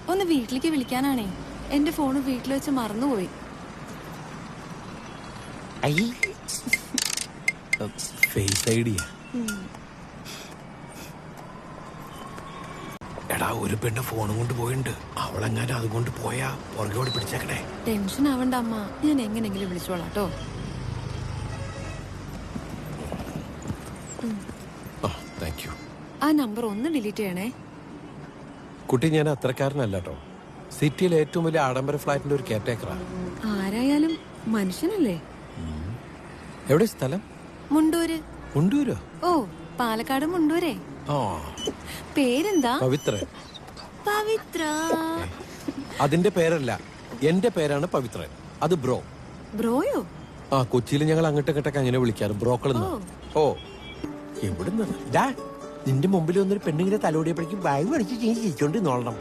ഒന്ന് വീട്ടിലേക്ക് വിളിക്കാനാണേ. എന്റെ ഫോണ് വീട്ടിൽ വെച്ച് മറന്നുപോയി. Face idea. എടാ, ഒരു പെണ്ണ് ഫോണും കൊണ്ട് പോയിണ്ട്. അവളെങ്ങാനും അതുകൊണ്ട് പോയാ പുറകോട് പിടിച്ചേക്കണേ. ടെൻഷൻ ആവണ്ട അമ്മ, ഞാൻ എങ്ങനെങ്കിലും വിളിച്ചോളാട്ടോ. ആ നമ്പർ ഒന്ന് ഡിലീറ്റ് ചെയ്യണേ. കുട്ടി, ഞാൻ അത്രക്കാരനല്ല കേട്ടോ. സിറ്റിയിലെ ഏറ്റവും വലിയ ആഡംബര ഫ്ലാറ്റിന്റെ ഒരു കെയർടേക്കറാണ്. ആരായാലും മനുഷ്യനല്ലേ. എവിടെ സ്ഥലം? മുണ്ടൂര്. മുണ്ടൂരോ? ഓ, പാലക്കാട് മുണ്ടൂരേ. പേരെന്താ? പവിത്രൻ. പവിത്ര. അതിന്റെ പേരല്ല, എന്റെ പേരാണ് പവിത്രൻ. അത് ബ്രോ. ബ്രോയോ? ആ, കൊച്ചിയിൽ ഞങ്ങൾ അങ്ങോട്ടൊക്കെ അങ്ങനെ വിളിക്കാറ്, ബ്രോക്കളെന്ന്. ഓ, എവിടുന്ന്? നിന്റെ മുമ്പിൽ വന്നൊരു പെണ്ണിങ്ങനെ തലോടിയപ്പോഴേക്കും ബാഗ് മേടിച്ച് ചിരിച്ചോണ്ട് നോളണം.